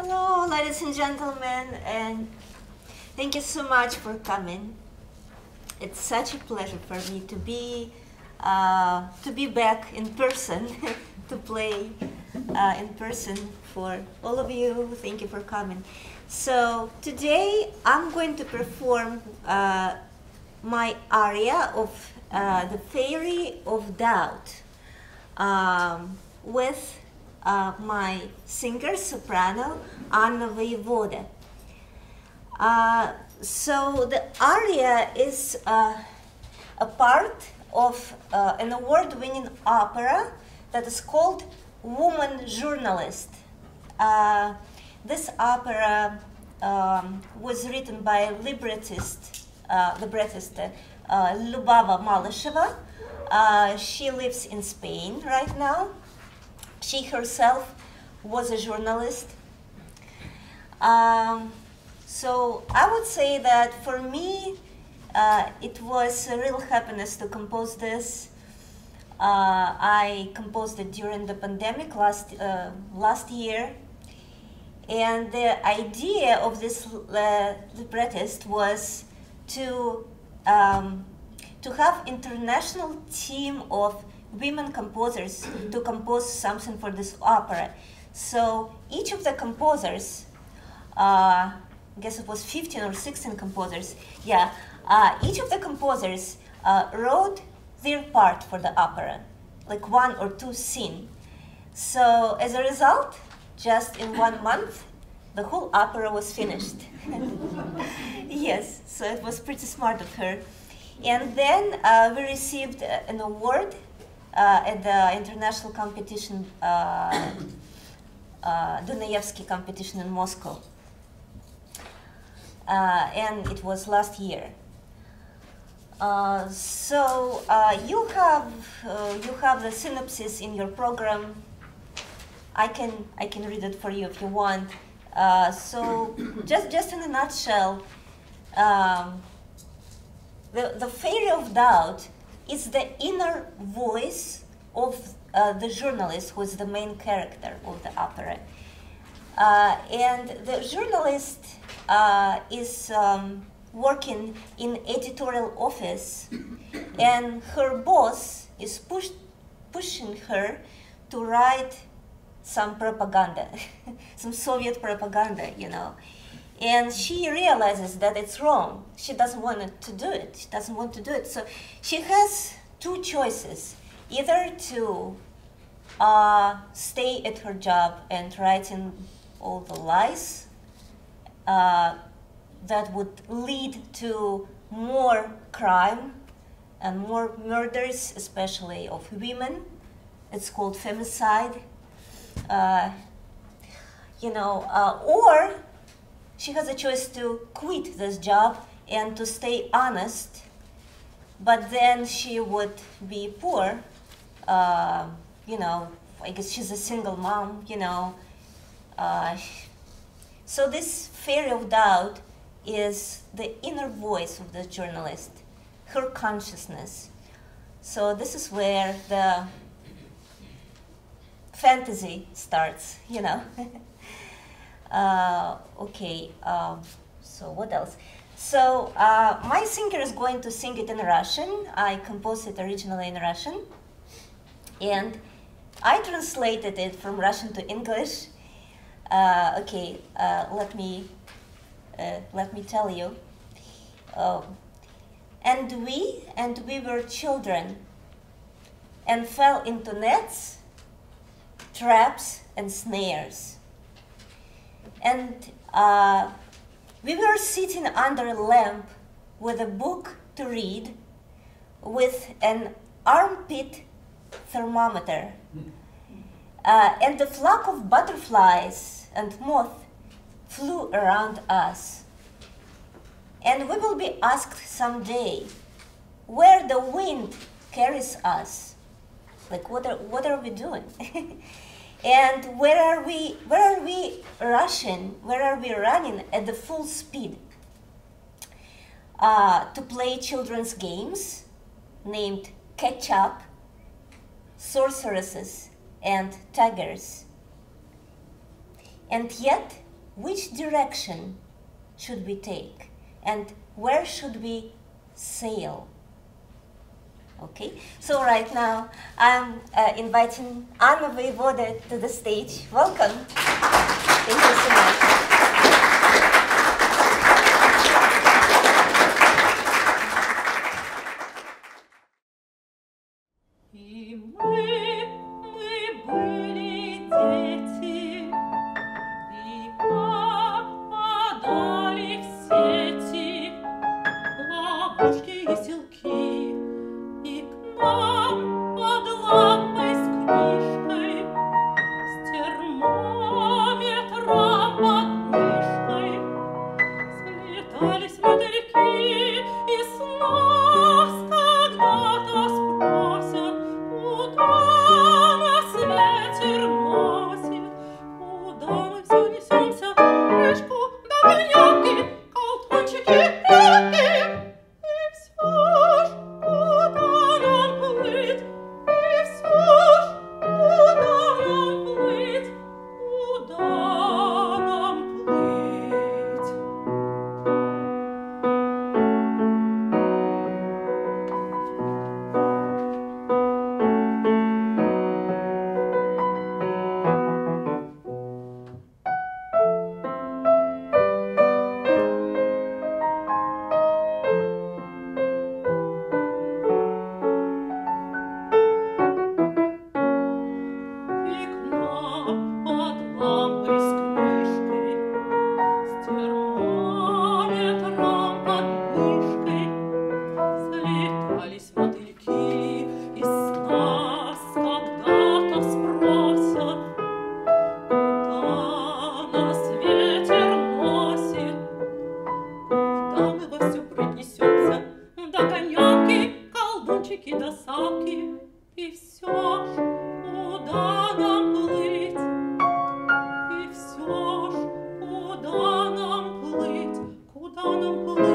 Hello, ladies and gentlemen, and thank you so much for coming. It's such a pleasure for me to be back in person, to play in person for all of you. Thank you for coming. So today I'm going to perform my aria of the Fairy of Doubt with my singer soprano Anna VOEVODA. So the aria is a part of an award-winning opera that is called Woman Journalist. This opera was written by librettist Lubava Malasheva. She lives in Spain right now. She herself was a journalist. So I would say that for me, it was a real happiness to compose this. I composed it during the pandemic last year. And the idea of this librettist was to have international team of women composers to compose something for this opera. So each of the composers, I guess it was 15 or 16 composers, yeah, each of the composers wrote their part for the opera, like 1 or 2 scenes. So as a result, just in 1 month, the whole opera was finished. Yes, so it was pretty smart of her. And then we received an award at the international competition, Dunayevsky competition in Moscow. And it was last year. So you have the synopsis in your program. I can read it for you if you want. So just in a nutshell, the Fairy of Doubt is the inner voice of the journalist, who is the main character of the opera. And the journalist is working in editorial office, and her boss is pushing her to write some propaganda, some Soviet propaganda, you know. And she realizes that it's wrong. She doesn't want to do it. She doesn't want to do it. So she has 2 choices: either to stay at her job and writing all the lies that would lead to more crime and more murders, especially of women. It's called femicide. Or she has a choice to quit this job and to stay honest, but then she would be poor. I guess she's a single mom, you know. So this Fairy of Doubt is the inner voice of the journalist, her consciousness. So this is where the fantasy starts, you know. Okay, so what else? So my singer is going to sing it in Russian. I composed it originally in Russian, and I translated it from Russian to English. Okay, let me tell you. And we were children, and fell into nets, traps, and snares. And we were sitting under a lamp with a book to read, with an armpit thermometer. And a flock of butterflies and moths flew around us. And we will be asked someday where the wind carries us. Like, what are we doing? And where are we rushing? Where are we running at the full speed? To play children's games named Catch Up, Sorceresses, and Tigers. And yet which direction should we take and where should we sail? Okay, so right now I'm inviting Anna Voevoda to the stage. Welcome. Thank you so much. И мы были дети, и попадали в сети, ловушки и селки, и к нам под лампой с книжкой, с термометром под мышкой слетались мотыльки, и с нас когда-то спросят, куда нас ветер носит, куда мы все несемся, речку догонялки, колтунчики, ряки, и все ж куда нам плыть, и все ж куда нам плыть, куда нам плыть. И к нам под лампой с книжкой, с термометром под мышкой слетались мотыльки, и с нас когда-то спросят, куда нас ветер носит, куда мы во всю прыть несемся, догонялки, колдунчики да салки, и все ж куда нам плыть, и все ж куда нам плыть, куда нам плыть.